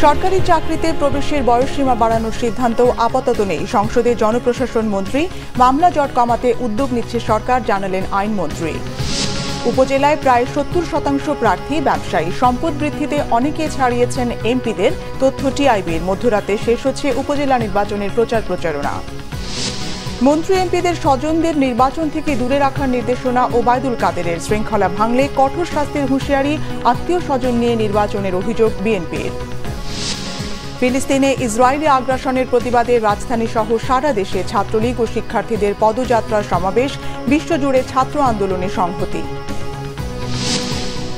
সরকারি চাকরিতে প্রবেশের বয়সসীমা বাড়ানোর সিদ্ধান্ত আপাতত নেই। সংসদে জনপ্রশাসন মন্ত্রী মামলা জট কমাতে উদ্যোগ নিচ্ছে সরকার, জানালেন আইনমন্ত্রী। উপজেলায় প্রায় 70% প্রার্থী ব্যবসায়ী। সম্পদ বৃদ্ধিতে অনেকে ছাড়িয়েছেন এমপিদের, তথ্য টিআইবির। মধ্যরাতে শেষ হচ্ছে উপজেলা নির্বাচনের প্রচারণা। মন্ত্রী এমপিদের স্বজনদের নির্বাচন থেকে দূরে রাখার নির্দেশনা ওবায়দুল কাদেরের। শৃঙ্খলা ভাঙলে কঠোর শাস্তির হুঁশিয়ারি, আত্মীয় স্বজন নিয়ে নির্বাচনের অভিযোগ বিএনপির। ফিলিস্তিনে ইসরায়েলি আগ্রাসনের প্রতিবাদে রাজধানী সহ সারা দেশে ছাত্রলীগ ও শিক্ষার্থীদের পদযাত্রা সমাবেশ। বিশ্বজুড়ে ছাত্র আন্দোলনে সংহতি।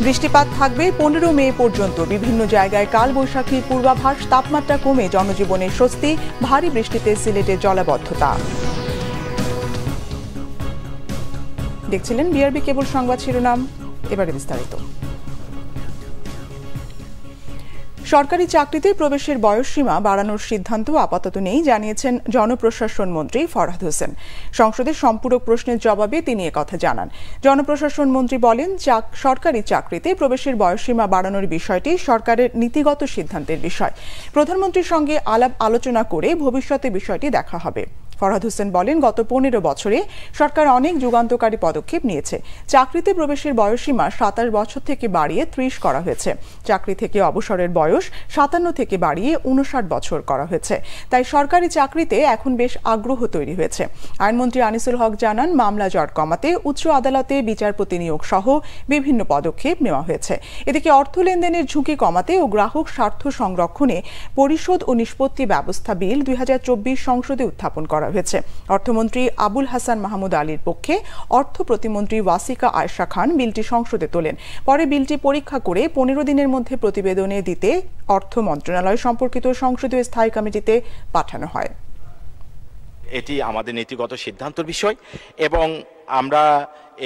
বৃষ্টিপাত থাকবে 15 মে পর্যন্ত। বিভিন্ন জায়গায় কালবৈশাখীর পূর্বাভাস। তাপমাত্রা কমে জনজীবনে স্বস্তি। ভারী বৃষ্টিতে সিলেটে জলাবদ্ধতা। দেখছিলেন বিআরবি কেবল সংবাদ শিরোনাম, এবারে বিস্তারিত। সরকারি চাকরিতে প্রবেশের বয়সসীমা বাড়ানোর সিদ্ধান্ত আপাতত নেই, জানিয়েছেন জনপ্রশাসন মন্ত্রী ফরহাদ হোসেন। সংসদের সম্পূরক প্রশ্নের জবাবে তিনি একথা জানান। জনপ্রশাসন মন্ত্রী বলেন, সরকারি চাকরিতে প্রবেশের বয়সসীমা বাড়ানোর বিষয়টি সরকারের নীতিগত সিদ্ধান্তের বিষয়। প্রধানমন্ত্রীর সঙ্গে আলাপ আলোচনা করে ভবিষ্যতে বিষয়টি দেখা হবে। ফরহাদ হোসেন বলেন, গত 15 বছরে সরকার অনেক যুগান্তকারী পদক্ষেপ নিয়েছে। চাকরিতে প্রবেশের বয়সসীমা 27 বছর থেকে বাড়িয়ে 30 করা হয়েছে। চাকরি থেকে অবসরের বয়স 57 থেকে বাড়িয়ে 59 বছর করা হয়েছে। তাই সরকারি চাকরিতে এখন বেশ আগ্রহ তৈরি হয়েছে। আইনমন্ত্রী আনিসুল হক জানান, মামলা জট কমাতে উচ্চ আদালতে বিচারপতি নিয়োগ সহ বিভিন্ন পদক্ষেপ নেওয়া হয়েছে। এদিকে অর্থ লেনদেনের ঝুঁকি কমাতে ও গ্রাহক স্বার্থ সংরক্ষণে পরিশোধ ও নিষ্পত্তি ব্যবস্থা বিল 2024 সংসদে উত্থাপন করা হয়েছে। অর্থমন্ত্রী আবুল হাসান মাহমুদ আলীর পক্ষে অর্থ প্রতিমন্ত্রী ওয়াসিকা আয়েশা খান বিলটি সংসদে তোলেন। পরে বিলটি পরীক্ষা করে 15 দিনের মধ্যে প্রতিবেদনে দিতে অর্থ মন্ত্রণালয় সম্পর্কিত সংসদীয় স্থায়ী কমিটিতে পাঠানো হয়। এটি আমাদের নীতিগত সিদ্ধান্তের বিষয় এবং আমরা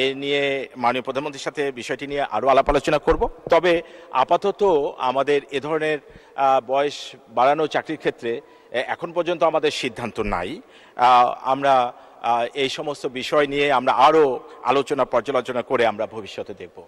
এ নিয়ে মাননীয় প্রধানমন্ত্রীর সাথে বিষয়টি নিয়ে আরও আলাপ আলোচনা করব। তবে আপাতত আমাদের এ ধরনের বয়স বাড়ানো চাকরির ক্ষেত্রে এখন পর্যন্ত আমাদের সিদ্ধান্ত নাই। আমরা এই সমস্ত বিষয় নিয়ে আমরা আরও পর্যালোচনা করে আমরা ভবিষ্যতে দেখব।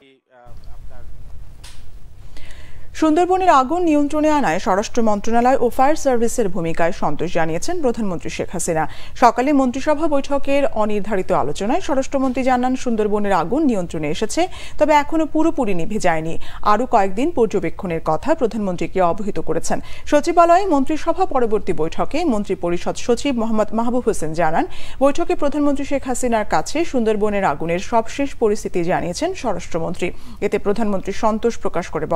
সুন্দরবনের আগুন নিয়ন্ত্রণে আনায় স্বরাষ্ট্র মন্ত্রণালয় ও ফায়ার সার্ভিসের ভূমিকায় সন্তোষ জানিয়েছেন প্রধানমন্ত্রী শেখ হাসিনা। সকালে মন্ত্রিসভা বৈঠকের অনির্ধারিত আলোচনায় স্বরাষ্ট্রমন্ত্রী জানান, সুন্দরবনের আগুন নিয়ন্ত্রণে এসেছে, তবে এখনো পুরোপুরি নিভে যায়নি। আরও কয়েকদিন পর্যবেক্ষণের কথা প্রধানমন্ত্রীকে অবহিত করেছেন। সচিবালয়ে মন্ত্রিসভা পরবর্তী বৈঠকে মন্ত্রী পরিষদ সচিব মোহাম্মদ মাহবুব হোসেন জানান, বৈঠকে প্রধানমন্ত্রী শেখ হাসিনার কাছে সুন্দরবনের আগুনের সবশেষ পরিস্থিতি জানিয়েছেন স্বরাষ্ট্রমন্ত্রী। এতে প্রধানমন্ত্রী সন্তোষ প্রকাশ করে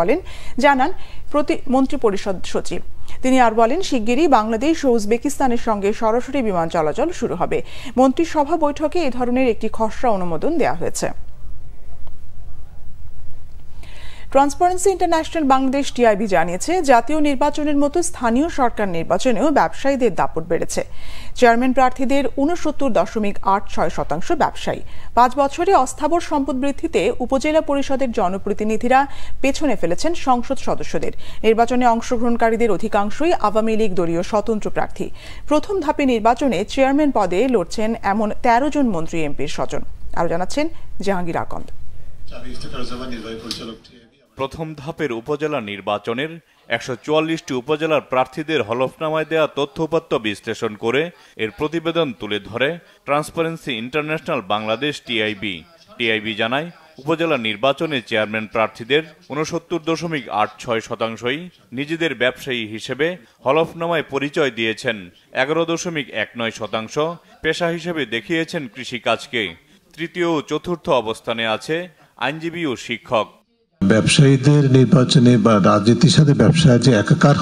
জানান মন্ত্রী পরিষদ সচিব। তিনি আর বলেন, শিগগিরই বাংলাদেশ ও উজবেকিস্তানের সঙ্গে সরাসরি বিমান চলাচল শুরু হবে। মন্ত্রিসভা বৈঠকে এ ধরনের একটি খসড়া অনুমোদন দেওয়া হয়েছে। ট্রান্সপারেন্সি ইন্টারন্যাশনাল বাংলাদেশ টিআইবি জানিয়েছে, জাতীয় নির্বাচনের মতো স্থানীয় সরকার নির্বাচনেও ব্যবসায়ীদের দাপট বেড়েছে। চেয়ারম্যান প্রার্থীদের 69.86% ব্যবসায়ী। 5 বছরে অস্থাবর সম্পদ বৃদ্ধিতে উপজেলা পরিষদের জনপ্রতিনিধিরা পেছনে ফেলেছেন সংসদ সদস্যদের। নির্বাচনে অংশগ্রহণকারীদের অধিকাংশই আওয়ামী লীগ দলীয় স্বতন্ত্র প্রার্থী। প্রথম ধাপে নির্বাচনে চেয়ারম্যান পদে লড়ছেন এমন 13 জন মন্ত্রী এমপির স্বজন। আরও জানাচ্ছেন জাহাঙ্গীর আকন্দ। প্রথম ধাপের উপজেলা নির্বাচনের 144টি উপজেলার প্রার্থীদের হলফনামায় দেয়া তথ্য উপাত্ত বিশ্লেষণ করে এর প্রতিবেদন তুলে ধরে ট্রান্সপারেন্সি ইন্টারন্যাশনাল বাংলাদেশ টিআইবি জানায়, উপজেলা নির্বাচনে চেয়ারম্যান প্রার্থীদের 69.86%ই নিজেদের ব্যবসায়ী হিসেবে হলফনামায় পরিচয় দিয়েছেন। 11.19% পেশা হিসেবে দেখিয়েছেন কৃষিকাজকে। তৃতীয় ও চতুর্থ অবস্থানে আছে আইনজীবী ও শিক্ষক। ব্যবসায়ীদের নির্বাচনে বা রাজনীতির সাথে ব্যবসায় যে একাকার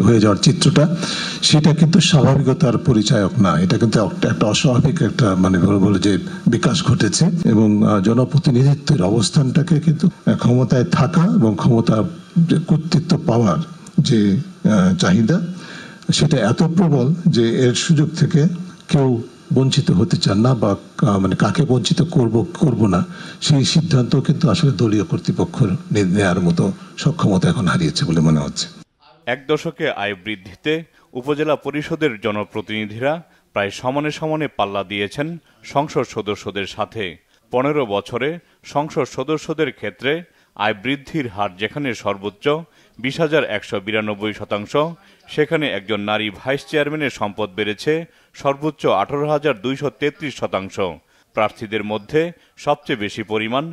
হয়ে যাওয়ার চিত্রটা, সেটা কিন্তু স্বাভাবিকতার পরিচায়ক না। এটা কিন্তু একটা অস্বাভাবিক একটা বলে যে বিকাশ ঘটেছে এবং জনপ্রতিনিধিত্বের অবস্থানটাকে কিন্তু ক্ষমতায় থাকা এবং ক্ষমতা কর্তৃত্ব পাওয়ার যে চাহিদা, সেটা এত প্রবল যে এর সুযোগ থেকে কেউ বঞ্চিত হতে চান না বা কাকে বঞ্চিত করব না, সেই সিদ্ধান্ত কিন্তু আসলে দলীয় কর্তৃপক্ষ নেওয়ার মতো সক্ষমতা এখন হারিয়েছে বলে মনে হচ্ছে। 1 দশকে আয় বৃদ্ধিতে উপজেলা পরিষদের জনপ্রতিনিধিরা প্রায় সমানে পাল্লা দিয়েছেন সংসদ সদস্যদের সাথে। 15 বছরে সংসদ সদস্যদের ক্ষেত্রে আয় বৃদ্ধির হার যেখানে সর্বোচ্চ, 20,192 শতাংশ। সেখানে একজন নারী ভাইস চেয়ারম্যানের সম্পদ বেড়েছে সর্বোচ্চ 18,233 শতাংশ। প্রার্থীদের মধ্যে সবচেয়ে বেশি পরিমাণ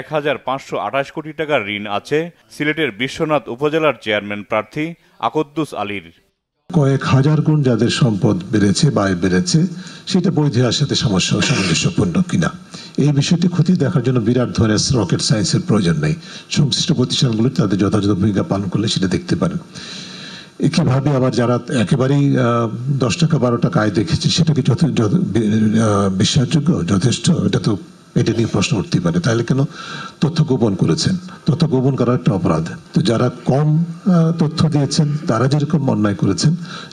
1,528 কোটি টাকার ঋণ আছে সিলেটের বিশ্বনাথ উপজেলার চেয়ারম্যান প্রার্থী আকদ্দুস আলীর। কয়েক হাজার গুণ যাদের সম্পদ বেড়েছে, ব্যয় বেড়েছে, সেটা বৈধ সাথে সামঞ্জস্যপূর্ণ কিনা এই বিষয়টি খতিয়ে দেখার জন্য বিরাট ধরনের রকেট সায়েন্সের প্রয়োজন নেই। সংশ্লিষ্ট প্রতিষ্ঠানগুলো তাদের যথাযথ ভূমিকা পালন করলে সেটা দেখতে পারেন। একইভাবে আবার যারা একেবারেই 10 টাকা 12 টাকা আয় দেখেছে সেটা কি বিশ্বাসযোগ্য, যথেষ্ট? এটা নিয়ে প্রশ্ন উঠতেই পারে। তাহলে কেন তথ্য গোপন করেছেন? তথ্য গোপন করা একটা অপরাধ। তো যারা কম তথ্য দিয়েছেন তারা যেরকম অন্যায় করেছেন,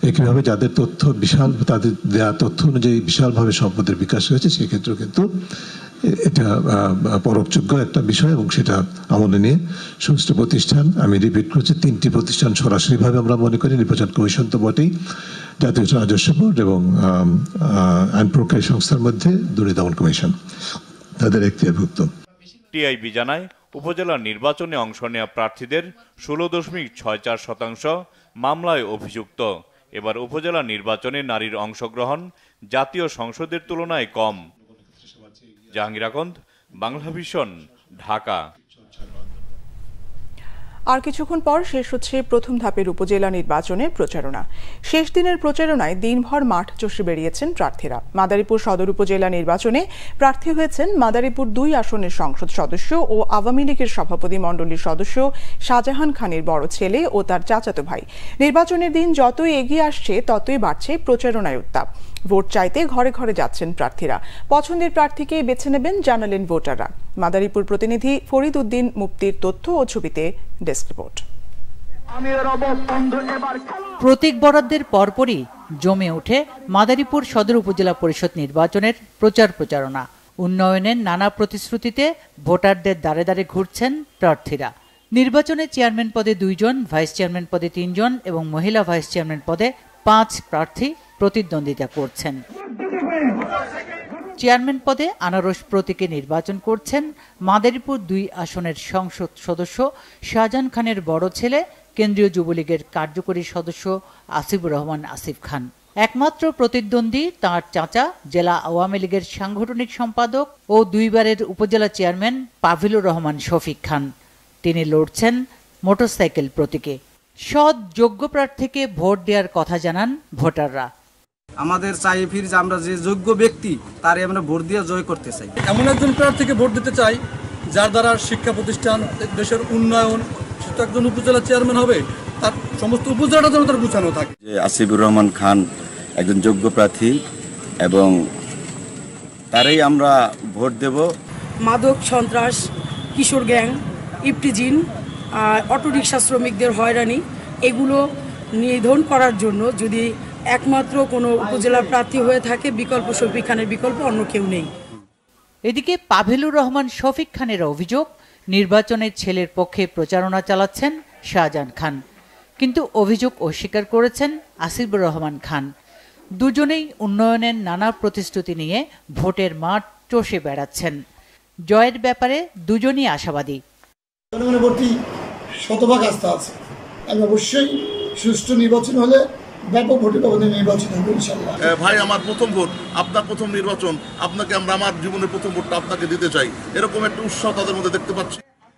একইভাবে যাদের তথ্য বিশাল, তাদের দেওয়া তথ্য অনুযায়ী বিশালভাবে সম্পদের বিকাশ হয়েছে, সেক্ষেত্রেও কিন্তু এটা পরোক্ষযোগ্য একটা বিষয় এবং সেটা আমলে নিয়ে সংশ্লিষ্ট প্রতিষ্ঠান, আমি রিপিট করছি, 3টি প্রতিষ্ঠান সরাসরিভাবে আমরা মনে করি, নির্বাচন কমিশন তো বটেই, জাতীয় রাজস্ব বোর্ড এবং আইন প্রক্রিয়া সংস্থার মধ্যে দুর্নীতি দমন কমিশন তাদের এখতিয়ারভুক্ত। টিআইবি জানায় উপজেলা নির্বাচনে অংশ নেওয়া প্রার্থীদের 16.64 শতাংশ মামলায় অভিযুক্ত। এবার উপজেলা নির্বাচনে নারীর অংশগ্রহণ জাতীয় সংসদের তুলনায় কম। জাহাঙ্গীর আকন্দ, বাংলা ভিশন, ঢাকা। আর কিছুক্ষণ পর শেষ হচ্ছে প্রথম ধাপের উপজেলা নির্বাচনের প্রচারণা। শেষ দিনের প্রচারণায় দিনভর মাঠ চষে বেরিয়েছেন প্রার্থীরা। মাদারীপুর সদর উপজেলা নির্বাচনে প্রার্থী হয়েছেন মাদারীপুর 2 আসনের সংসদ সদস্য ও আওয়ামী লীগের সভাপতি মণ্ডলীর সদস্য শাহজাহান খানের বড় ছেলে ও তার চাচাতো ভাই। নির্বাচনের দিন যতই এগিয়ে আসছে ততই বাড়ছে প্রচারণায় উত্তাপ। ভোট চাইতে ঘরে ঘরে যাচ্ছেন প্রার্থীরা। পছন্দের প্রার্থীকে বেছে নেবেন জানালেন ভোটাররা। মাদারীপুর প্রতিনিধি ফরিদ উদ্দিন মুফতির তথ্য ও ছবিতে ডেস্ক রিপোর্ট। প্রতীক বরাদ্দের পরপরই জমে ওঠে মাদারীপুর সদর উপজেলা পরিষদ নির্বাচনের প্রচারণা। উন্নয়নের নানা প্রতিশ্রুতিতে ভোটারদের দ্বারে দ্বারে ঘুরছেন প্রার্থীরা। নির্বাচনে চেয়ারম্যান পদে 2 জন, ভাইস চেয়ারম্যান পদে 3 জন এবং মহিলা ভাইস চেয়ারম্যান পদে 5 প্রার্থী প্রতিদ্বন্দ্বিতা করছেন। চেয়ারম্যান পদে আনারস প্রতীকে নির্বাচন করছেন মাদারীপুর 2 আসনের সংসদ সদস্য শাহজাহান খানের বড় ছেলে, কেন্দ্রীয় যুবলীগের কার্যকরী সদস্য আসিফুর রহমান আসিফ খান। একমাত্র প্রতিদ্বন্দ্বী তাঁর চাচা, জেলা আওয়ামী লীগের সাংগঠনিক সম্পাদক ও 2 বারের উপজেলা চেয়ারম্যান পাভিলুর রহমান শফিক খান। তিনি লড়ছেন মোটরসাইকেল প্রতীকে। সৎ যোগ্য প্রার্থীকে ভোট দেওয়ার কথা জানান ভোটাররা। আমাদের চাই ফির যে আমরা যে যোগ্য ব্যক্তি তারে আমরা ভোট দিয়ে জয় করতে চাই। এমন একজন প্রার্থীকে ভোট দিতে চাই যার দ্বারা শিক্ষা প্রতিষ্ঠান, দেশের উন্নয়ন, সে তো একজন উপজেলা চেয়ারম্যান হবে, তার সমস্ত উপজেলাটা যেন তার গুছানো থাকে। আসিফুর রহমান খান একজন যোগ্য প্রার্থী এবং তারই আমরা ভোট দেব। মাদক, সন্ত্রাস, কিশোর গ্যাং, ইফটিজিন, অটোরিকশা শ্রমিকদের হয়রানি, এগুলো নিধন করার জন্য যদি একমাত্র কোনো উপজেলা প্রার্থী হয়ে থাকে, বিকল্প শফিক খানের বিকল্প অন্য কেউ নেই। এদিকে পাভিলুর রহমান শফিক খানের অভিযোগ, নির্বাচনে ছেলের পক্ষে প্রচারণা চালাচ্ছেন শাহজাহান খান, কিন্তু অভিযোগ অস্বীকার করেছেন আসিফুর রহমান খান। দুজনেই উন্নয়নের নানা প্রতিশ্রুতি নিয়ে ভোটের মাঠ চষে বেড়াচ্ছেন। জয়ের ব্যাপারে দুজনই আশাবাদী। জনগণের প্রতি শতভাগ আস্থা আছে। আমি অবশ্যই সুষ্ঠু নির্বাচন হলে ব্যাপক ভোটের ব্যবধানে নির্বাচন হবে ইনশাআল্লাহ। ভাই, আমার প্রথম ভোট, আপনার প্রথম নির্বাচন, আপনাকে আমরা আমার জীবনের প্রথম ভোটটা আপনাকে দিতে চাই, এরকম একটা উৎসাহ তাদের মধ্যে দেখতে পাচ্ছি।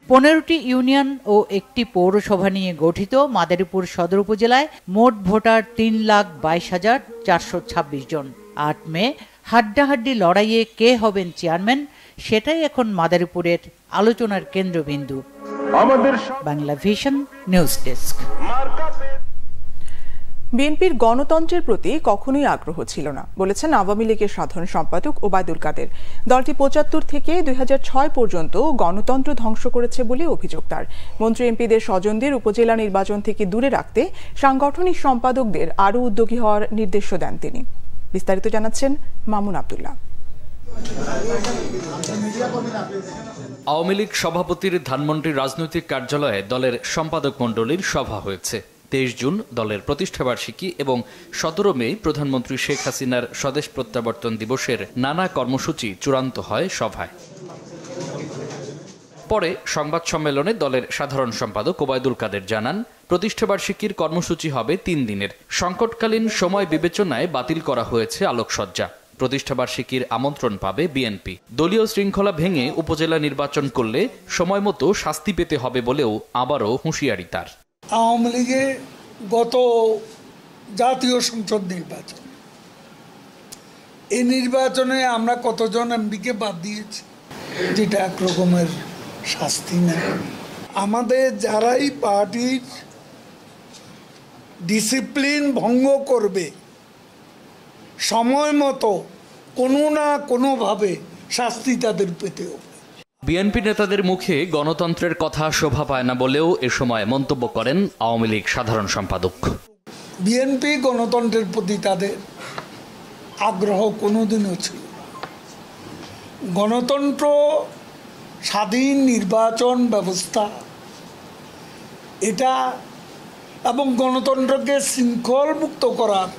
15টি ইউনিয়ন ও একটি পৌরসভা নিয়ে গঠিত মাদারীপুর সদর উপজেলায় মোট ভোটার 3,22,426 জন। 8 মে হাড্ডাহাড্ডি লড়াইয়ে কে হবেন চেয়ারম্যান, সেটাই এখন মাদারীপুরের আলোচনার কেন্দ্রবিন্দু। Bangla Vision News desk. বিএনপির গণতন্ত্রের প্রতি কখনোই আগ্রহ ছিল না বলেছেন আওয়ামী লীগের সাধারণ সম্পাদক ওবায়দুল কাদের। দলটি 75 থেকে 2006 পর্যন্ত গণতন্ত্র ধ্বংস করেছে বলে অভিযোগ তার। মন্ত্রী এমপিদের স্বজনদের উপজেলা নির্বাচন থেকে দূরে রাখতে সাংগঠনিক সম্পাদকদের আরও উদ্যোগী হওয়ার নির্দেশও দেন তিনি। বিস্তারিত জানাচ্ছেন মামুন আব্দুল্লাহ। আওয়ামী লীগ সভাপতির ধানমন্ডির রাজনৈতিক কার্যালয়ে দলের সম্পাদক মণ্ডলীর সভা হয়েছে। 23 জুন দলের প্রতিষ্ঠাবার্ষিকী এবং 17 মে প্রধানমন্ত্রী শেখ হাসিনার স্বদেশ প্রত্যাবর্তন দিবসের নানা কর্মসূচি চূড়ান্ত হয় সভায়। পরে সংবাদ সম্মেলনে দলের সাধারণ সম্পাদক ওবায়দুল কাদের জানান, প্রতিষ্ঠাবার্ষিকীর কর্মসূচি হবে 3 দিনের। সংকটকালীন সময় বিবেচনায় বাতিল করা হয়েছে আলোকসজ্জা। প্রতিষ্ঠাবার্ষিকীর আমন্ত্রণ পাবে বিএনপি। দলীয় শৃঙ্খলা ভেঙে উপজেলা নির্বাচন করলে সময় মতো শাস্তি পেতে হবে বলেও আবারও হুঁশিয়ারি তার। আওয়ামী লীগের গত জাতীয় সংসদ নির্বাচন, এই নির্বাচনে আমরা কতজন এমপিকে বাদ দিয়েছি, যেটা একরকমের শাস্তি না। আমাদের যারাই পার্টির ডিসিপ্লিন ভঙ্গ করবে সময় মতো কোনো না কোনোভাবে শাস্তি তাদের পেতে হবে। বিএনপি নেতাদের মুখে গণতন্ত্রের কথা শোভা পায় না বলেও এ সময় মন্তব্য করেন আওয়ামী লীগ সাধারণ সম্পাদক। বিএনপি গণতন্ত্রের প্রতি তাদের আগ্রহ কোনোদিনও ছিল। গণতন্ত্র, স্বাধীন নির্বাচন ব্যবস্থা এটা এবং গণতন্ত্রকে শৃঙ্খলমুক্ত করার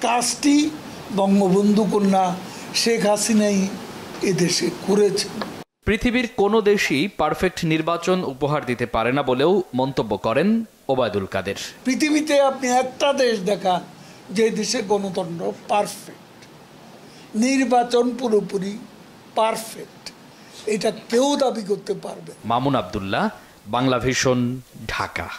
কাজটি বঙ্গবন্ধু কন্যা শেখ হাসিনাই এদেশে করেছে। পৃথিবীর কোনো দেশই পারফেক্ট নির্বাচন উপহার দিতে পারে না বলেও মন্তব্য করেন ওবায়দুল কাদের। পৃথিবীতে আপনি একটা দেশ দেখান যে দেশে গণতন্ত্র পারফেক্ট, নির্বাচন পুরোপুরি পারফেক্ট, এটা কেউ দাবি করতে পারবে। মামুন আব্দুল্লাহ, বাংলা ভিশন, ঢাকা।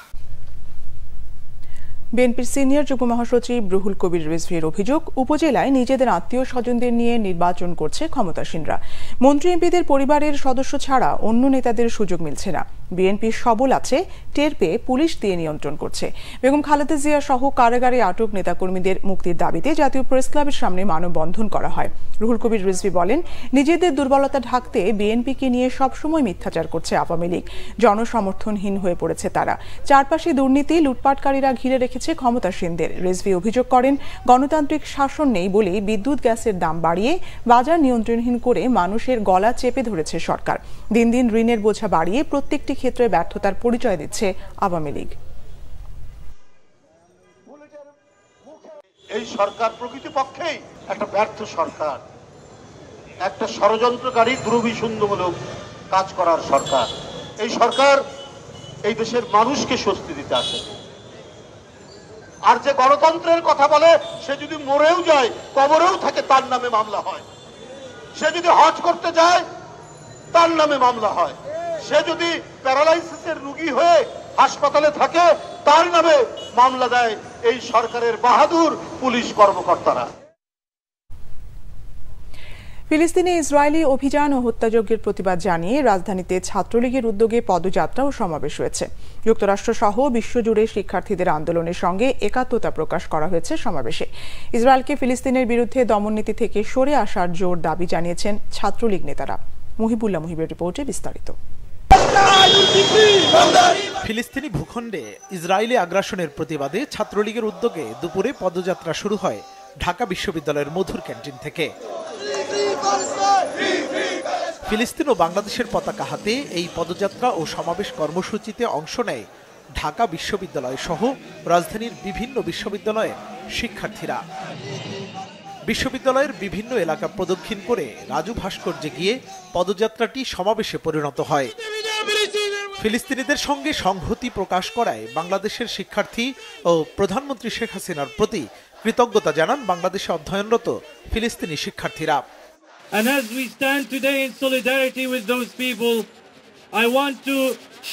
বিএনপির সিনিয়র যুগ্ম মহাসচিব রুহুল কবির রিজভীর অভিযোগ, উপজেলায় নিজেদের আত্মীয় স্বজনদের নিয়ে নির্বাচন করছে ক্ষমতাসীনরা। মন্ত্রী এমপিদের পরিবারের সদস্য ছাড়া অন্য নেতাদের সুযোগ মিলছে না। বিএনপি সবল আছে টের পেয়ে পুলিশ দিয়ে নিয়ন্ত্রণ করছে। বেগম খালেদা জিয়া সহ কারাগারে আটক নেতাকর্মীদের মুক্তির দাবিতে জাতীয় প্রেস ক্লাবের সামনে মানববন্ধন করা হয়। রুহুল কবির রিজভী বলেন, নিজেদের দুর্বলতা ঢাকতে বিএনপিকে নিয়ে সবসময় মিথ্যাচার করছে আওয়ামী লীগ। জনসমর্থনহীন হয়ে পড়েছে তারা। চারপাশে দুর্নীতি, লুটপাটকারীরা ঘিরে রেখেছে ক্ষমতাসীনদের। রিজভী অভিযোগ করেন, গণতান্ত্রিক শাসন নেই বলেই বিদ্যুৎ গ্যাসের দাম বাড়িয়ে বাজার নিয়ন্ত্রণহীন করে মানুষের গলা চেপে ধরেছে সরকার। দিন দিন ঋণের বোঝা বাড়িয়ে প্রত্যেকটি ক্ষেত্রে ব্যর্থতার পরিচয় দিচ্ছে আওয়ামী লীগ। এই সরকার প্রকৃতপক্ষেই একটা ব্যর্থ সরকার, একটা ষড়যন্ত্রকারী দুর্বিসন্ধমূলক কাজ করার সরকার। এই সরকার এই দেশের মানুষকে স্বস্তি দিতে আসে। আর যে গণতন্ত্রের কথা বলে, সে যদি মরেও যায়, কবরেও থাকে, তার নামে মামলা হয়। সে যদি হজ করতে যায়, তার নামে মামলা হয়। সে যদি প্যারালাইসিসের রোগী হয়ে হাসপাতালে থাকে, তার নামে মামলা দেয় এই সরকারের বাহাদুর পুলিশ কর্মকর্তারা। ফিলিস্তিনে ইসরায়েলি অভিযান ও হত্যাযজ্ঞের প্রতিবাদ জানিয়ে রাজধানীতে ছাত্রলীগের উদ্যোগে পদযাত্রা ও সমাবেশ হয়েছে। যুক্তরাষ্ট্র সহ বিশ্বজুড়ে শিক্ষার্থীদের আন্দোলনের সঙ্গে একাত্মতা প্রকাশ করা হয়েছে সমাবেশে। ইসরায়েলকে ফিলিস্তিনের বিরুদ্ধে দমননীতি থেকে সরে আসার জোর দাবি জানিয়েছেন ছাত্রলীগ নেতারা। মুহিবুল্লাহ মুহিবের রিপোর্টে বিস্তারিত। ফিলিস্তিনি ভূখণ্ডে ইসরায়েলি আগ্রাসনের প্রতিবাদে ছাত্রলীগের উদ্যোগে দুপুরে পদযাত্রা শুরু হয় ঢাকা বিশ্ববিদ্যালয়ের মধুর ক্যান্টিন থেকে। ফিলিস্তিন ও বাংলাদেশের পতাকা হাতে এই পদযাত্রা ও সমাবেশ কর্মসূচিতে অংশ নেয় ঢাকা বিশ্ববিদ্যালয় সহ রাজধানীর বিভিন্ন বিশ্ববিদ্যালয়ের শিক্ষার্থীরা। বিশ্ববিদ্যালয়ের বিভিন্ন এলাকা প্রদক্ষিণ করে রাজু ভাস্কর্যে গিয়ে পদযাত্রাটি সমাবেশে পরিণত হয়। ফিলিস্তিনিদের সঙ্গে সংহতি প্রকাশ করায় বাংলাদেশের শিক্ষার্থী ও প্রধানমন্ত্রী শেখ হাসিনার প্রতি কৃতজ্ঞতা জানান বাংলাদেশে অধ্যয়নরত ফিলিস্তিনি শিক্ষার্থীরা। And as we stand today in solidarity with those people, I want to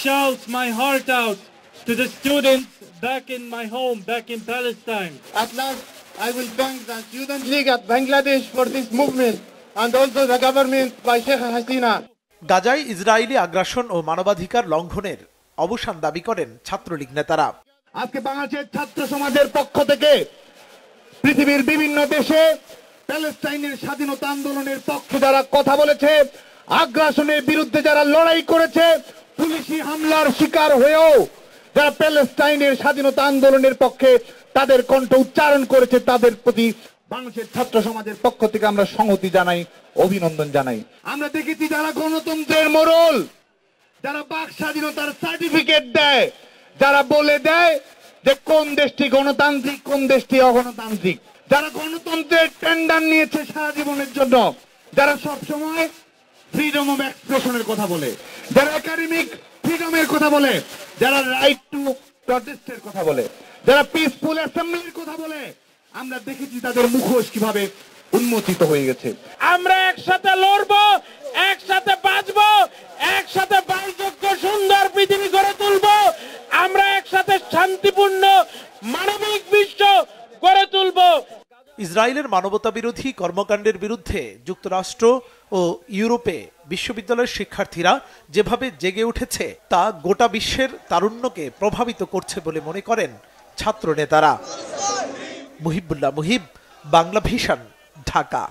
shout my heart out to the students back in my home, back in Palestine. At last, I will thank the Student League at Bangladesh for this movement and also the government by Sheikh Hasina. গাজায় Israeli আগ্রাসন ও মানবাধিকার লঙ্ঘনের অবসান দাবি করেন ছাত্রলীগ নেতারা। আজকে বাংলাদেশের ছাত্র সমাজের পক্ষ থেকে পৃথিবীর বিভিন্ন দেশে প্যালেস্টাইনের স্বাধীনতা আন্দোলনের পক্ষে যারা কথা বলেছে, আগ্রাসনের বিরুদ্ধে যারা লড়াই করেছে, পুলিশি হামলার শিকার হয়েও যারা প্যালেস্টাইনের স্বাধীনতা আন্দোলনের পক্ষে তাদের কণ্ঠ উচ্চারণ করেছে, তাদের প্রতি বাংলাদেশের ছাত্র সমাজের পক্ষ থেকে আমরা সংহতি জানাই, অভিনন্দন জানাই। আমরা দেখেছি যারা গণতন্ত্রের মোড়ল, যারা বাক স্বাধীনতার সার্টিফিকেট দেয়, যারা বলে দেয় যে কোন দেশটি গণতান্ত্রিক, কোন দেশটি অগণতান্ত্রিক, যারা গণতন্ত্রের টেন্ডার নিয়েছে সারা জীবনের জন্য, যারা সবসময় ফ্রিডম অফ এক্সপ্রেশনের কথা বলে, যারা একাডেমিক ফ্রিডমের কথা বলে, যারা রাইট টু প্রটেস্টের কথা বলে, যারা পিসফুল অ্যাসেম্বলির কথা বলে, আমরা দেখেছি তাদের মুখোশ কিভাবে উন্মোচিত হয়ে গেছে। আমরা একসাথে লড়বো, একসাথে বাঁচবো, একসাথে বাসযোগ্য সুন্দর পৃথিবী গড়ে তুলবো। আমরা একসাথে শান্তিপূর্ণ মানবিক বিশ্ব গড়ে তুলবো। ইসরায়েলের মানবতা বিরোধী কর্মকাণ্ডের বিরুদ্ধে যুক্তরাষ্ট্র ও ইউরোপে বিশ্ববিদ্যালয়ের শিক্ষার্থীরা যেভাবে জেগে উঠেছে তা গোটা বিশ্বের তারুণ্যকে প্রভাবিত করছে বলে মনে করেন ছাত্র নেতারা। মুহিবুল্লাহ মুহিব, বাংলা ভিশন, ঢাকা।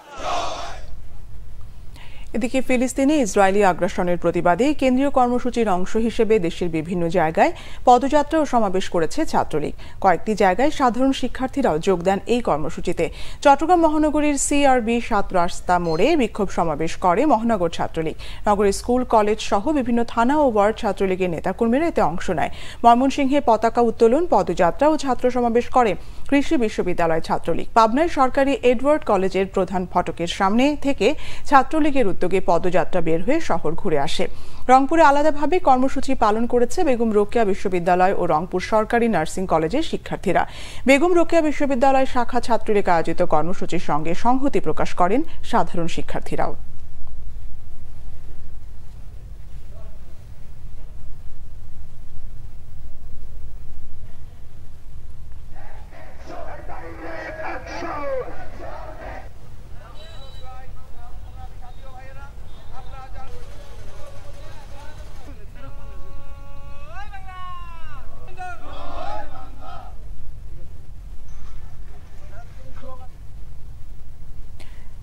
এদিকে ফিলিস্তিনে ইসরায়েলি আগ্রাসনের প্রতিবাদে কেন্দ্রীয় কর্মসূচির অংশ হিসেবে দেশের বিভিন্ন জায়গায় পদযাত্রা ও সমাবেশ করেছে ছাত্রলীগ। কয়েকটি জায়গায় সাধারণ শিক্ষার্থীরাও যোগ দেন এই কর্মসূচিতে। চট্টগ্রাম মহানগরীর সিআরবি ৭ রাস্তা মোড়ে বিক্ষোভ সমাবেশ করে মহানগর ছাত্রলীগ। নগরের স্কুল, কলেজ সহ বিভিন্ন থানা ও ওয়ার্ড ছাত্রলীগের নেতাকর্মীরা এতে অংশ নেয়। ময়মনসিংহে পতাকা উত্তোলন, পদযাত্রা ও ছাত্র সমাবেশ করে কৃষি বিশ্ববিদ্যালয় ছাত্রলীগ। পাবনায় সরকারি এডওয়ার্ড কলেজের প্রধান ফটকের সামনে থেকে ছাত্রলীগের উদ্যোগে পদযাত্রা বের হয়ে শহর ঘুরে আসে। রংপুরে আলাদাভাবে কর্মসূচি পালন করেছে বেগম রোকেয়া বিশ্ববিদ্যালয় ও রংপুর সরকারি নার্সিং কলেজের শিক্ষার্থীরা। বেগম রোকেয়া বিশ্ববিদ্যালয় শাখা ছাত্রলীগ আয়োজিত কর্মসূচির সঙ্গে সংহতি প্রকাশ করেন সাধারণ শিক্ষার্থীরাও।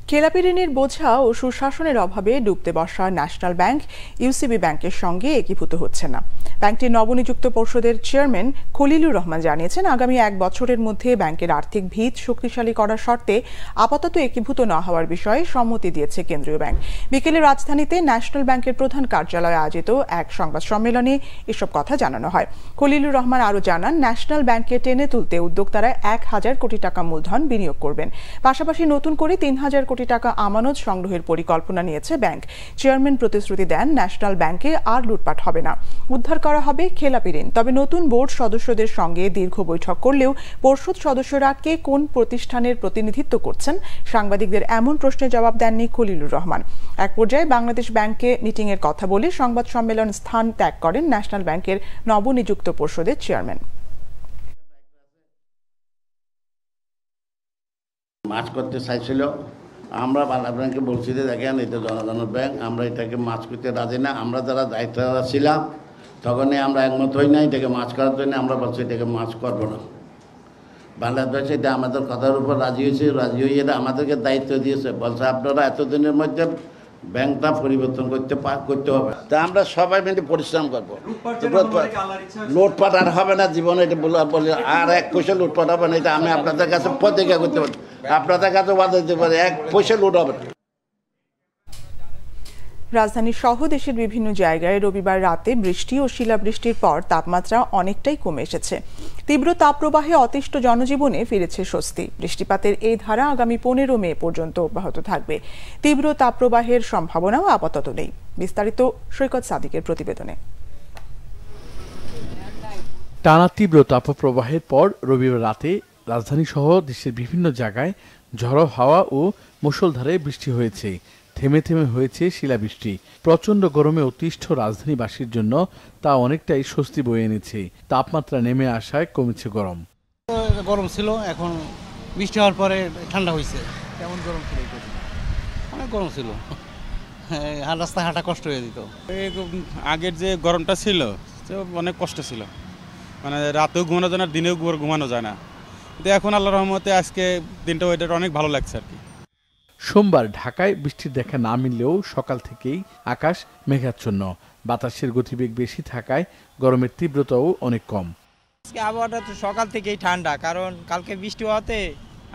খেলাপি ঋণের বোঝা ও সুশাসনের অভাবে ডুবতে বসা ন্যাশনাল ব্যাংক ইউসিবি ব্যাংকের সঙ্গে একীভূত হচ্ছে না। ব্যাংকটির নবনিযুক্ত পর্ষদের চেয়ারম্যান খলিলুর রহমান জানিয়েছেন, আগামী 1 বছরের মধ্যে ব্যাংকের আর্থিক ভিত শক্তিশালী করার শর্তে আপাতত একীভূত না হওয়ার বিষয়ে সম্মতি দিয়েছে কেন্দ্রীয় ব্যাংক। বিকেলে রাজধানীতে ন্যাশনাল ব্যাংকের প্রধান কার্যালয়ে আয়োজিত এক সংবাদ সম্মেলনে এসব কথা জানানো হয়। খলিলুর রহমান আরও জানান, ন্যাশনাল ব্যাংকে টেনে তুলতে উদ্যোক্তারা 1,000 কোটি টাকা মূলধন বিনিয়োগ করবেন। পাশাপাশি নতুন করে 3,000 কোটি টাকা আমানত সংগ্রহের পরিকল্পনা নিয়েছে ব্যাংক। চেয়ারম্যান প্রতিশ্রুতি দেন, ন্যাশনাল ব্যাংকে আর লুটপাট হবে না, উদ্ধার করা হবে খেলাপি ঋণ। তবে নতুন বোর্ড সদস্যদের সঙ্গে দীর্ঘ বৈঠক করলেও পর্ষদ সদস্যরা কে কোন প্রতিষ্ঠানের প্রতিনিধিত্ব করছেন সাংবাদিকদের এমন প্রশ্নের জবাব দেননি খলিলুর রহমান। এক পর্যায়ে বাংলাদেশ ব্যাংকে মিটিংয়ের কথা বলে সংবাদ সম্মেলন স্থান ত্যাগ করেন ন্যাশনাল ব্যাংকের নবনিযুক্ত পর্ষদের চেয়ারম্যান। মাছ করতে চাইছিল, আমরা বাংলাদেশ ব্যাংকে বলছি যে দেখেন এটা জনগণের ব্যাংক, আমরা এটাকে মাছ করতে রাজি না। আমরা যারা দায়িত্ব ছিলাম তখনই আমরা একমত হই না এটাকে মাছ করার জন্য। আমরা বলছি এটাকে মাছ করবো না। বাংলাদেশ এটা আমাদের কথার উপর রাজি হয়েছে, রাজি হয়ে এটা আমাদেরকে দায়িত্ব দিয়েছে, বলছে আপনারা এতদিনের মধ্যে ব্যাংকটা পরিবর্তন করতে হবে। তা আমরা সবাই মিলে পরিশ্রম করবো। লুটপাট আর হবে না জীবনে, এটা বলে আর 1 পয়সা লুটপাট হবে না। এটা আমি আপনাদের কাছে প্রতিজ্ঞা করতে পারি, আপনাদের কাছে ওয়াদা দিতে পারি, 1 পয়সা লুট হবে না। রাজধানী সহ দেশের বিভিন্ন জায়গায় রবিবার রাতে বৃষ্টি ও শিলাবৃষ্টির পর তাপমাত্রা অনেকটাই কমে এসেছে। তীব্র তাপপ্রবাহে অতিষ্ঠ জনজীবনে ফিরেছে স্বস্তি। বৃষ্টিপাতের এই ধারা আগামী 15 মে পর্যন্ত অব্যাহত থাকবে। তীব্র তাপপ্রবাহের সম্ভাবনাও আপাতত নেই। বিস্তারিত সৈকত সাদিকের প্রতিবেদনে। টানা তীব্র তাপপ্রবাহের পর রবিবার রাতে রাজধানী সহ দেশের বিভিন্ন জায়গায় ঝড়ো হাওয়া ও মুষলধারে বৃষ্টি হয়েছে। থেমে থেমে হয়েছে শিলাবৃষ্টি। প্রচণ্ড গরমে অতিষ্ঠ রাজধানীবাসীর জন্য তা অনেকটাই স্বস্তি বয়ে এনেছে। তাপমাত্রা নেমে আসায় কমেছে গরম। গরম ছিল, এখন বৃষ্টি হওয়ার পরে ঠান্ডা হয়েছে। কেমন গরম ছিল? অনেক গরম ছিল, রাস্তায় হাঁটা কষ্ট হয়ে যেত। আগের যে গরমটা ছিল অনেক কষ্ট ছিল, মানে রাতেও ঘুমানো যায় না, দিনেও ঘুমানো যায় না। কিন্তু এখন আল্লাহর রহমতে আজকে দিনটা ওয়েদার অনেক ভালো লাগছে আর কি। সোমবার ঢাকায় বৃষ্টির দেখা না মিললেও সকাল থেকেই আকাশ মেঘাচ্ছন্ন। বাতাসের গতিবেগ বেশি থাকায় গরমের তীব্রতাও অনেক কম। আজকে আবহাওয়াটা তো সকাল থেকেই ঠান্ডা, কারণ কালকে বৃষ্টি হওয়াতে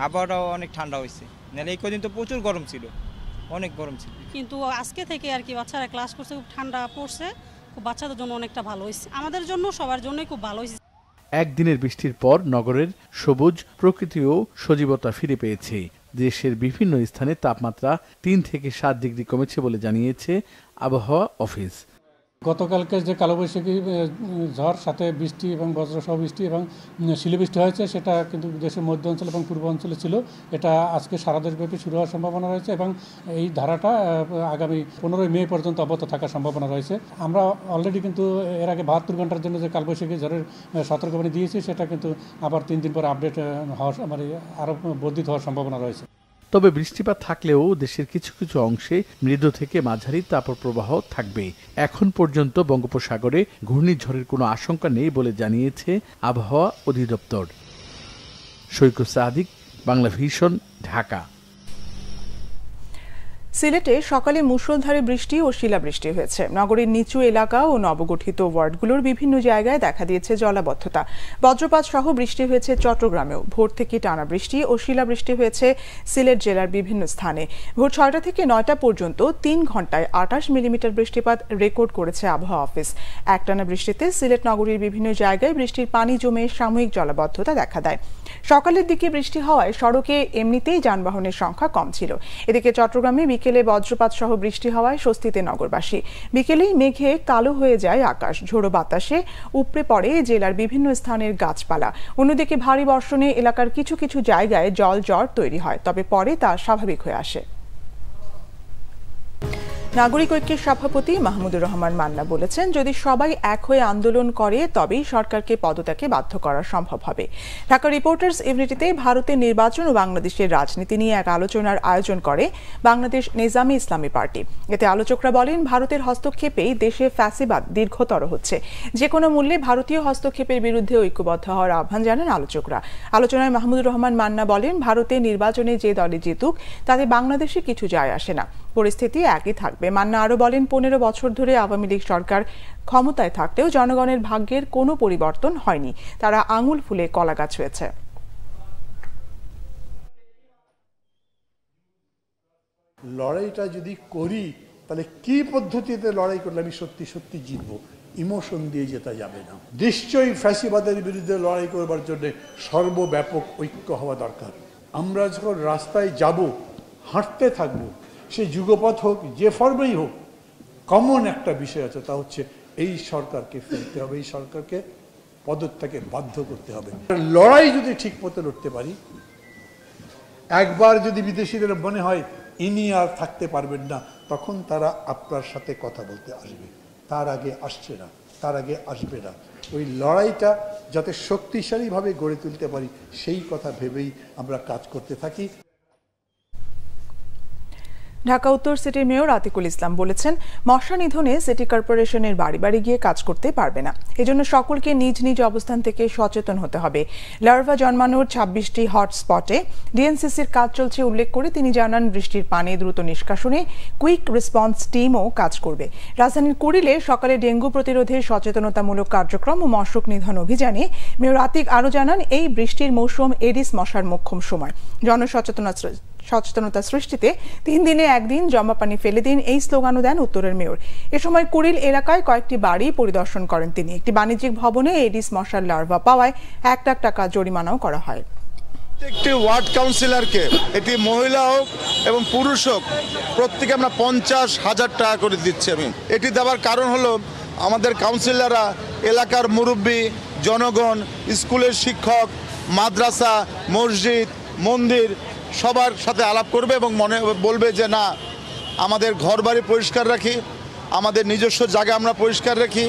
আবহাওয়াটাও অনেক ঠান্ডা হয়েছে। নাহলে এই কদিন তো প্রচুর গরম ছিল, অনেক গরম ছিল। কিন্তু আজকে থেকে আর কি বাচ্চারা ক্লাস করছে, খুব ঠান্ডা পড়ছে, খুব বাচ্চাদের জন্য অনেকটা ভালো হয়েছে, আমাদের জন্য সবার জন্যই খুব ভালো হয়েছে। একদিনের বৃষ্টির পর নগরের সবুজ প্রকৃতিও সজীবতা ফিরে পেয়েছে। দেশের বিভিন্ন স্থানে তাপমাত্রা 3 থেকে 7 ডিগ্রি কমেছে বলে জানিয়েছে আবহাওয়া অফিস। গতকালকে যে কালবৈশাখী ঝড় সাথে বৃষ্টি এবং বজ্রসহ বৃষ্টি এবং শিলাবৃষ্টি হয়েছে, সেটা কিন্তু দেশের মধ্য অঞ্চল এবং পূর্ব অঞ্চলে ছিল। এটা আজকে সারা দেশব্যাপী শুরু হওয়ার সম্ভাবনা রয়েছে এবং এই ধারাটা আগামী 15 মে পর্যন্ত অব্যাহত থাকার সম্ভাবনা রয়েছে। আমরা অলরেডি কিন্তু এর আগে 72 ঘন্টার জন্য যে কালবৈশাখী ঝড়ের সতর্কবাণী দিয়েছি, সেটা কিন্তু আবার 3 দিন পরে আপডেট হওয়ার মানে আরও বর্ধিত হওয়ার সম্ভাবনা রয়েছে। তবে বৃষ্টিপাত থাকলেও দেশের কিছু কিছু অংশে মৃদু থেকে মাঝারি তাপপ্রবাহ থাকবে। এখন পর্যন্ত বঙ্গোপসাগরে ঘূর্ণিঝড়ের কোনো আশঙ্কা নেই বলে জানিয়েছে আবহাওয়া অধিদপ্তর। সৈকত সাদিক, বাংলা ভিশন, ঢাকা। সিলেটে সকালে মুষলধারে বৃষ্টি ও শিলাবৃষ্টি হয়েছে। নগরীর নিচু এলাকা ও নবগঠিত ওয়ার্ডগুলোর বিভিন্ন জায়গায় দেখা দিয়েছে জলাবদ্ধতা। বজ্রপাত সহ বৃষ্টি হয়েছে চট্টগ্রামেও। ভোর থেকে টানা বৃষ্টি ও শিলাবৃষ্টি হয়েছে সিলেট জেলার বিভিন্ন স্থানে। ভোর 6টা থেকে 9টা পর্যন্ত 3 ঘন্টায় 28 মিলিমিটার বৃষ্টিপাত রেকর্ড করেছে আবহাওয়া অফিস। একটানা বৃষ্টিতে সিলেট নগরীর বিভিন্ন জায়গায় বৃষ্টির পানি জমে সাময়িক জলাবদ্ধতা দেখা দেয়। সকালের দিকে বৃষ্টি হওয়ায় সড়কে এমনিতেই যানবাহনের সংখ্যা কম ছিল। এদিকে চট্টগ্রামে বিকেলে বজ্রপাত সহ বৃষ্টি হওয়ায় স্বস্তিতে নগরবাসী। বিকেলেই মেঘে কালো হয়ে যায় আকাশ। ঝোড়ো বাতাসে উপড়ে পড়ে জেলার বিভিন্ন স্থানের গাছপালা। অন্যদিকে ভারী বর্ষণে এলাকার কিছু কিছু জায়গায় জল তৈরি হয়, তবে পরে তা স্বাভাবিক হয়ে আসে। নাগরিক ঐক্যের সভাপতি মাহমুদুর রহমান মান্না বলেছেন, যদি সবাই এক হয়ে আন্দোলন করে তবেই সরকারকে পদত্যাগে বাধ্য করা সম্ভব হবে। ঢাকা রিপোর্টার্স ইউনিটিতে ভারতের নির্বাচন ও বাংলাদেশের রাজনীতি নিয়ে এক আলোচনার আয়োজন করে বাংলাদেশ নিজামী ইসলামী পার্টি। এতে আলোচকরা বলেন, ভারতের হস্তক্ষেপেই দেশে ফ্যাসিবাদ দীর্ঘতর হচ্ছে। যে কোনো মূল্যে ভারতীয় হস্তক্ষেপের বিরুদ্ধে ঐক্যবদ্ধ হওয়ার আহ্বান জানান আলোচকরা। আলোচনায় মাহমুদুর রহমান মান্না বলেন, ভারতের নির্বাচনে যে দলে জিতুক তাতে বাংলাদেশে কিছু যায় আসে না, পরিস্থিতি একই থাকবে। মান্না আরো বলেন, 15 বছর ধরে আওয়ামী লীগ সরকার ক্ষমতায় থাকলেও জনগণের ভাগ্যের কোনো পরিবর্তন হয়নি। তারা আঙুল ফুলে কলা গাছ হয়েছে। লড়াইটা যদি করি তাহলে কি পদ্ধতিতে লড়াই করলে আমি সত্যি সত্যি জিতবো? ইমোশন দিয়ে জেতা যাবে না। নিশ্চয়ই ফ্যাসিবাদের বিরুদ্ধে লড়াই করবার জন্য সর্বব্যাপক ঐক্য হওয়া দরকার। আমরা যখন রাস্তায় যাব, হাঁটতে থাকবো, সে যুগপথ হোক, যে ফর্মেই হোক, কমন একটা বিষয় আছে, তা হচ্ছে এই সরকারকে ফেলতে হবে, এই সরকারকে পদত্যাগে বাধ্য করতে হবে। লড়াই যদি ঠিক মতো লড়তে পারি, একবার যদি বিদেশিদের মনে হয় ইনি আর থাকতে পারবেন না, তখন তারা আপনার সাথে কথা বলতে আসবে। তার আগে আসছে না, তার আগে আসবে না। ওই লড়াইটা যাতে শক্তিশালীভাবে গড়ে তুলতে পারি, সেই কথা ভেবেই আমরা কাজ করতে থাকি। ঢাকা উত্তর সিটির মেয়র আতিকুল ইসলাম বলেছেন, মশা নিধনে সিটি কর্পোরেশনের বাড়ি বাড়ি গিয়ে কাজ করতে পারবে না। এজন্য সকলকে নিজ নিজ অবস্থান থেকে সচেতন হতে হবে। লার্ভা জন্মানোর 26টি হটস্পটে ডিএনসিসির কাজ চলছে উল্লেখ করে তিনি জানান, বৃষ্টির পানি দ্রুত নিষ্কাশনে কুইক রেসপন্স টিমও কাজ করবে। রাজধানীর কুড়িলে সকালে ডেঙ্গু প্রতিরোধে সচেতনতামূলক কার্যক্রম ও মশক নিধন অভিযানে মেয়র আতিক আরও জানান, এই বৃষ্টির মৌসুম এডিস মশার মোক্ষম সময়। জনসচেতনতা সৃষ্টিতে 3 দিনে 1 দিন জমা পানি ফেলে দিন, এই স্লোগানও দেন উত্তরের মেয়র। এ সময় কুড়িল এলাকায় কয়েকটি বাড়ি পরিদর্শন করেন তিনি। একটি বাণিজ্যিক ভবনে এডিস মশার লার্ভা পাওয়ায় 1 লাখ টাকা জরিমানাও করা হয়। একটি ওয়ার্ড কাউন্সিলরকে, এটি মহিলা হোক এবং পুরুষ হোক, প্রত্যেকে আমরা 50,000 টাকা করে দিচ্ছি। আমি এটি দেওয়ার কারণ হলো, আমাদের কাউন্সিলররা এলাকার মুরব্বী, জনগণ, স্কুলের শিক্ষক, মাদ্রাসা, মসজিদ, মন্দির সবার সাথে আলাপ করবে এবং মনে বলবে যে না, আমাদের ঘর বাড়ি পরিষ্কার রাখি, আমাদের নিজস্ব জায়গা আমরা পরিষ্কার রাখি।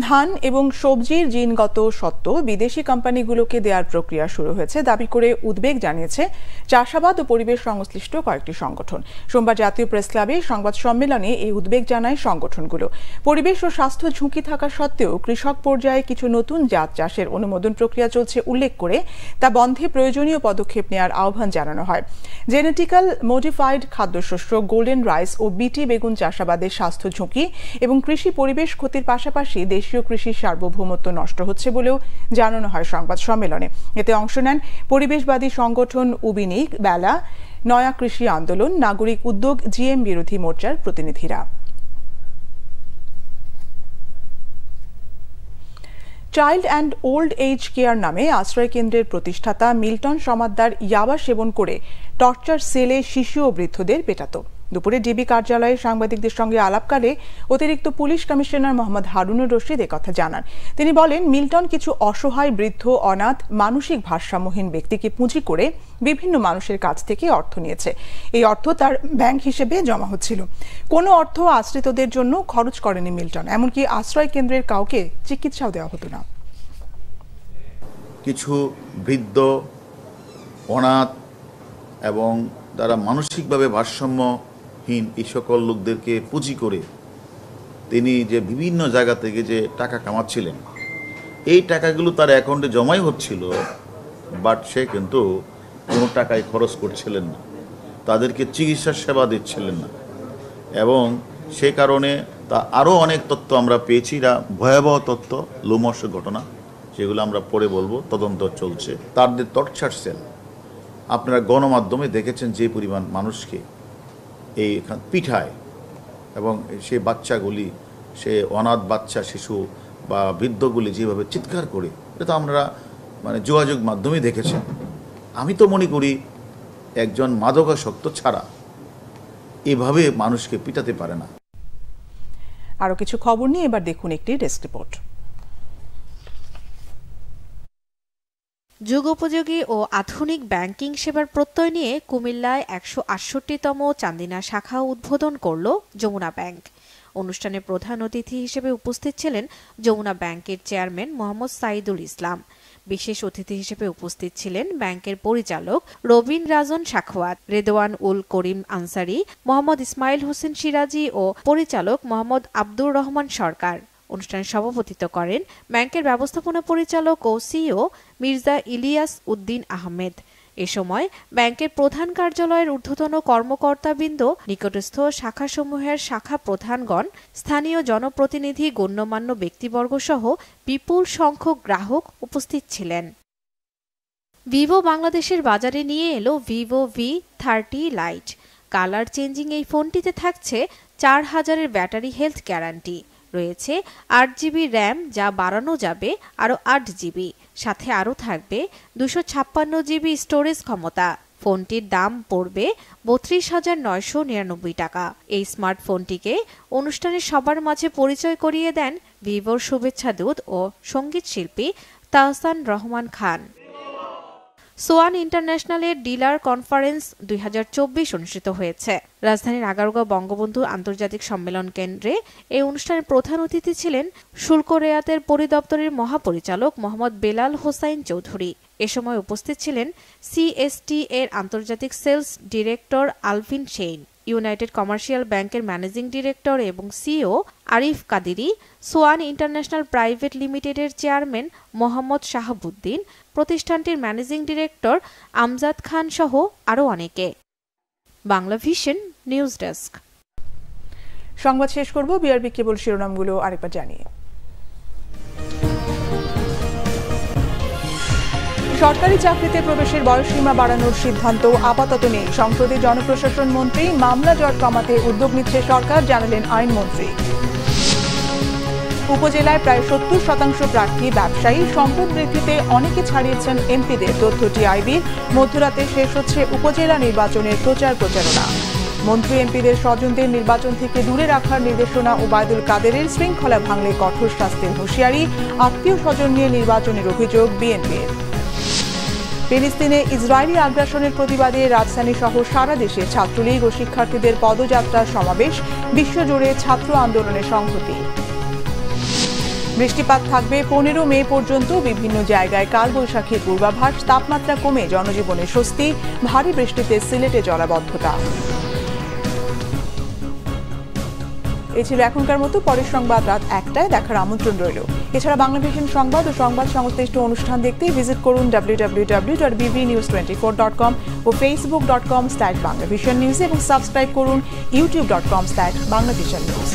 ধান এবং সবজির জিনগত সত্ত্ব বিদেশি কোম্পানিগুলোকে দেওয়ার প্রক্রিয়া শুরু হয়েছে দাবি করে উদ্বেগ জানিয়েছে চাষাবাদ ও পরিবেশ সংশ্লিষ্ট কয়েকটি সংগঠন। সোমবার জাতীয় প্রেস ক্লাবে সংবাদ সম্মেলনে এই উদ্বেগ জানায় সংগঠনগুলো। পরিবেশ ও স্বাস্থ্য ঝুঁকি থাকা সত্ত্বেও কৃষক পর্যায়ে কিছু নতুন জাত চাষের অনুমোদন প্রক্রিয়া চলছে উল্লেখ করে তা বন্ধে প্রয়োজনীয় পদক্ষেপ নেওয়ার আহ্বান জানানো হয়। জেনেটিক্যাল মডিফাইড খাদ্যশস্য, গোল্ডেন রাইস ও বিটি বেগুন চাষাবাদের স্বাস্থ্য ঝুঁকি এবং কৃষি পরিবেশ ক্ষতির পাশাপাশি দেশীয় কৃষির সার্বভৌমত্ব নষ্ট হচ্ছে বলেও জানানো হয় সংবাদ সম্মেলনে। এতে অংশ নেন পরিবেশবাদী সংগঠন উবিনিক, বেলা, নয়া কৃষি আন্দোলন, নাগরিক উদ্যোগ, জিএম বিরোধী মোর্চার প্রতিনিধিরা। Child and old age care নামে আশ্রয় কেন্দ্রের প্রতিষ্ঠাতা মিল্টন সমাদ্দার ইয়াবা সেবন করে টর্চার সেলে শিশু ও বৃদ্ধদের পেটাত। দুপুরে ডিবি কার্যালয়ে সাংবাদিকদের সঙ্গে আলাপকালে অতিরিক্ত পুলিশ কমিশনার মোহাম্মদ হারুনুর রশিদ একথা জানান। তিনি বলেন, মিল্টন কিছু অসহায়, বৃদ্ধ, অনাথ, মানসিক ভারসাম্যহীন ব্যক্তিকে পুঁজি করে বিভিন্ন মানুষের কাছ থেকে অর্থ নিয়েছে। এই অর্থ তার ব্যাংক হিসেবে জমা হচ্ছিল। কোনো অর্থ আশ্রিতদের জন্য খরচ করেনি মিল্টন, এমনকি আশ্রয় কেন্দ্রের কাউকে চিকিৎসাও দেওয়া হতো না। কিছু বৃদ্ধ, অনাথ এবং যারা মানসিকভাবে ভারসাম্যহীন এই সকল লোকদেরকে পুঁজি করে তিনি যে বিভিন্ন জায়গা থেকে যে টাকা কামাচ্ছিলেন, এই টাকাগুলো তার অ্যাকাউন্টে জমাই হচ্ছিল, বাট সে কিন্তু কোনো টাকায় খরচ করছিলেন না, তাদেরকে চিকিৎসা সেবা দিচ্ছিলেন না। এবং সে কারণে তা আরও অনেক তথ্য আমরা পেয়েছি, এরা ভয়াবহ তথ্য, লোমহর্ষ ঘটনা, সেগুলো আমরা পরে বলবো, তদন্ত চলছে। তাদের টর্চার সেল, আপনারা গণমাধ্যমে দেখেছেন যে পরিমাণ মানুষকে এই পিঠায়, এবং সেই বাচ্চাগুলি, সে অনাথ বাচ্চা, শিশু বা বৃদ্ধগুলি যেভাবে চিৎকার করে, এটা তো আমরা যোগাযোগ মাধ্যমে দেখেছেন। আমি তো মনে করি একজন মাদকাসক্ত ছাড়া এভাবে মানুষকে পিটাতে পারে না। আরো কিছু খবর নিয়ে এবার দেখুন একটি ডেস্ক রিপোর্ট। যুগোপযোগী ও আধুনিক ব্যাংকিং সেবার প্রত্যয় নিয়ে কুমিল্লায় ১৬৮তম চান্দিনা শাখা উদ্বোধন করল যমুনা ব্যাংক। অনুষ্ঠানে প্রধান অতিথি হিসেবে উপস্থিত ছিলেন যমুনা ব্যাংকের চেয়ারম্যান মোহাম্মদ সাইদুল ইসলাম। বিশেষ অতিথি হিসেবে উপস্থিত ছিলেন ব্যাংকের পরিচালক রবিন রাজন সাখওয়াত, রেদওয়ান উল করিম আনসারি, মোহাম্মদ ইসমাইল হোসেন সিরাজি ও পরিচালক মোহাম্মদ আব্দুর রহমান সরকার। অনুষ্ঠানে সভাপতিত্ব করেন ব্যাংকের ব্যবস্থাপনা পরিচালক ও সিইও মির্জা ইলিয়াস উদ্দিন আহমেদ। এ সময় ব্যাংকের প্রধান কার্যালয়ের ঊর্ধ্বতন কর্মকর্তাবৃন্দ, নিকটস্থ শাখাসমূহের শাখা প্রধানগণ, স্থানীয় জনপ্রতিনিধি, গণ্যমান্য ব্যক্তিবর্গ সহ বিপুল সংখ্যক গ্রাহক উপস্থিত ছিলেন। ভিভো বাংলাদেশের বাজারে নিয়ে এলো Vivo V30 light. Colour changing এই ফোনটিতে থাকছে 4000-এর ব্যাটারি হেলথ গ্যারান্টি। রয়েছে 8GB র্যাম, যা বাড়ানো যাবে আরও 8GB। সাথে আরও থাকবে 256GB স্টোরেজ ক্ষমতা। ফোনটির দাম পড়বে 32,999 টাকা। এই স্মার্টফোনটিকে অনুষ্ঠানে সবার মাঝে পরিচয় করিয়ে দেন ভিভোর শুভেচ্ছা দূত ও সঙ্গীত শিল্পী Tahsan Rahman Khan. Schwann ইন্টারন্যাশনালের dealer conference 2024 অনুষ্ঠিত হয়েছে। রাজধানীর আগারগাঁও বঙ্গবন্ধু আন্তর্জাতিক সম্মেলন কেন্দ্রে এই অনুষ্ঠানের প্রধান অতিথি ছিলেন শুল্ক রেয়াতের পরিদপ্তরের মহাপরিচালক মোহাম্মদ বেলাল হোসাইন চৌধুরী। এ সময় উপস্থিত ছিলেন সিএসটি এর আন্তর্জাতিক sales director Alvin Shane, United Commercial ব্যাংকের ম্যানেজিং ডিরেক্টর এবং CEO Arif Qadiri, Swan International Private লিমিটেডের চেয়ারম্যান মোহাম্মদ শাহাবুদ্দিন, প্রতিষ্ঠানটির ম্যানেজিং ডিরেক্টর আমজাদ খান সহ আরও অনেকে। Bangla Vision News desk. সংবাদ শেষ করব বিআরবি কেবল শিরোনামগুলো আরেকবার জানিয়ে। সরকারি চাকরিতে প্রবেশের বয়সসীমা বাড়ানোর সিদ্ধান্ত আপাতত নেই। সংসদে জনপ্রশাসন মন্ত্রী, মামলা জট কমাতে উদ্যোগ নিচ্ছে সরকার, জানালেন আইনমন্ত্রী। উপজেলায় প্রায় 70% প্রার্থী ব্যবসায়ী। সম্পদ বৃদ্ধিতে অনেকে ছাড়িয়েছেন এমপিদের, তথ্য টিআইবির। মধ্যরাতে শেষ হচ্ছে উপজেলা নির্বাচনের প্রচারণা। মন্ত্রী এমপিদের স্বজনদের নির্বাচন থেকে দূরে রাখার নির্দেশনা ওবায়দুল কাদেরের। শৃঙ্খলা ভাঙলে কঠোর শাস্তির হুঁশিয়ারি। আত্মীয় স্বজন নিয়ে নির্বাচনের অভিযোগ বিএনপির। ফিলিস্তিনে ইসরায়েলি আগ্রাসনের প্রতিবাদে রাজধানী সহ সারা দেশে ছাত্রলীগ ও শিক্ষার্থীদের পদযাত্রা, সমাবেশ। বিশ্বজুড়ে ছাত্র আন্দোলনের সংহতি। বৃষ্টিপাত থাকবে 15 মে পর্যন্ত। বিভিন্ন জায়গায় কালবৈশাখীর পূর্বাভাস। তাপমাত্রা কমে জনজীবনে স্বস্তি। ভারী বৃষ্টিতে সিলেটে জলাবদ্ধতা। এই ছিল এখনকার মতো। পরের সংবাদ রাত 1টায় দেখার আমন্ত্রণ রইল। এছাড়া বাংলা ভিশন সংবাদ ও সংবাদ সংশ্লিষ্ট অনুষ্ঠান দেখতে ভিজিট করুন www.bbnews24.com ও facebook.com/banglavisionnews এবং সাবস্ক্রাইব করুন youtube.com/banglavisionnews।